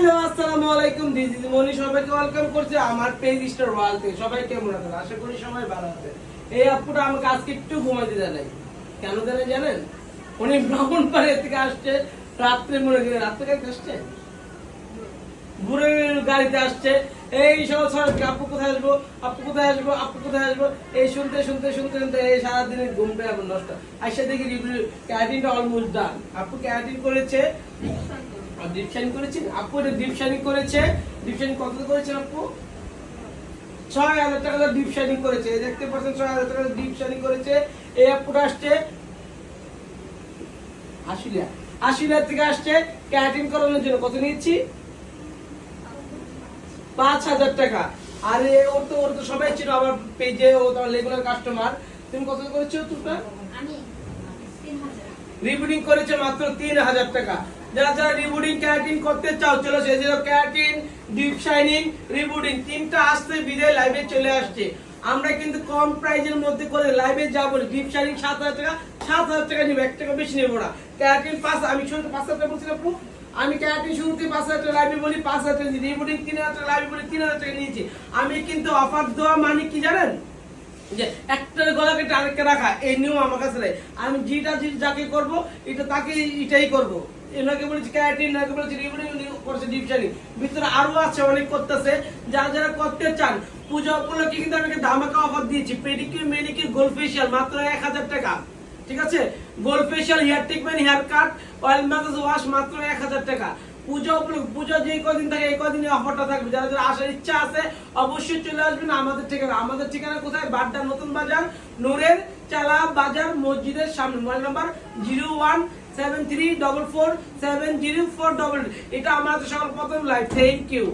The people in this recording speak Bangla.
হ্যালো আসসালামু আলাইকুম দিদি মনি সবাইকে ওয়েলকাম করছি আমার পেজ স্টার ওয়ার্ল্ডে। সবাই কেমন আছেন? আশা করি সবাই ভালো আছে। এই আপুটা আমাকে আজকে একটু ঘুমাইতে দেয় নাই। কেন দেয় নাই জানেন? উনি ব্রাহ্মণবাড়ি থেকে আসছে, রাত্রে মনে করে রাত্রে গাড়িতে আসছে, ভোরের গাড়িতে আসছে। এই সব আপু কোথায় আসবো, আপু কোথায় আসবো, আপু কোথায় আসবো, এই শুনতে শুনতে শুনতে শুনতে এই সারাদিনের ঘুমটা এখন নষ্ট। আইসা দেখি ক্যারাটিনটা অলমোস্ট ডান। আপু ক্যারাটিন করেছে, ডিপ শাইনিং করেছেন আপু, এটা ডিপ শাইনিং করেছে। ডিপ শাইনিং কত করেছেন আপু? 6000 টাকা ডিপ শাইনিং করেছে। দেখতে পাচ্ছেন 6000 টাকা ডিপ শাইনিং করেছে। এই আপুটা আসছে আশুলিয়া থেকে আসছে ক্যারাটিন করানোর জন্য। কত নিয়েছি? 5000 টাকা। আরে ওর তো সবাই ছিল আমার পেজে, ও তো রেগুলার কাস্টমার। তুমি কত করেছো? তোমরা আমি 3000 রিবুটিং করেছে মাত্র 3000 টাকা। যারা যারা রিবুটিং ক্যারাটিন করতে চাও চলে আসে, যে ক্যারাটিন, ডিপ শাইনিং, রিবুটিং তিনটা আসতে বিদে লাইভে চলে আসছে। আমরা কিন্তু কম প্রাইজের মধ্যে করে লাইভে যাব। ডিপ শাইনিং 7000 টাকা, 7000 টাকা নিব, 1 টাকা বেশি নেব না। ক্যারাটিন 5, আমি শুরুতে 5000 টাকা বলছিলাম আপু। আমি ক্যারাটিন শুরুতে 5000 টাকা লাইভে বলি 5000 টাকা নিয়েছি, রিবুটিং 3000 টাকা লাইভে বলি 3000 টাকা নিয়েছি। আমি কিন্তু অফার দেওয়া মানে কি জানেন, যে একটার গলা কেটে আরেকটা রাখা, এই নিয়ম আমার কাছে নেই। আমি যেটা যাকে করব এটা তাকে এটাই করব। এনাকে বলেছি ক্যারাটিন, এনাকে বলেছি রিবুটিং, করছে ডিপ শাইনিং। ভিতরে আরো আছে অনেক করতেছে। যারা যারা করতে চান পূজা উপলক্ষে কিন্তু আমি ধামাকা অফার দিয়েছি। পেডিকিউর, মেনিকিউর, গোল্ড ফেশিয়াল মাত্র 1000 টাকা। ঠিক আছে, gold facial, hair treatment, hair cut, oil massage wash মাত্র 1000 টাকা। পূজা উপলক্ষে, পূজা যে কদিন থাকে এই কদিনে অফারটা থাকবে। যারা যারা আসার ইচ্ছা আছে অবশ্যই চলে আসবেন আমাদের ঠিকানা। আমাদের ঠিকানা কোথায়? বাড্ডা নতুন বাজার, নূরের চালা বাজার মসজিদের সামনে। Mobile number 0173447040। এটা আমাদের সকল প্রথম লাইভ। Thank you.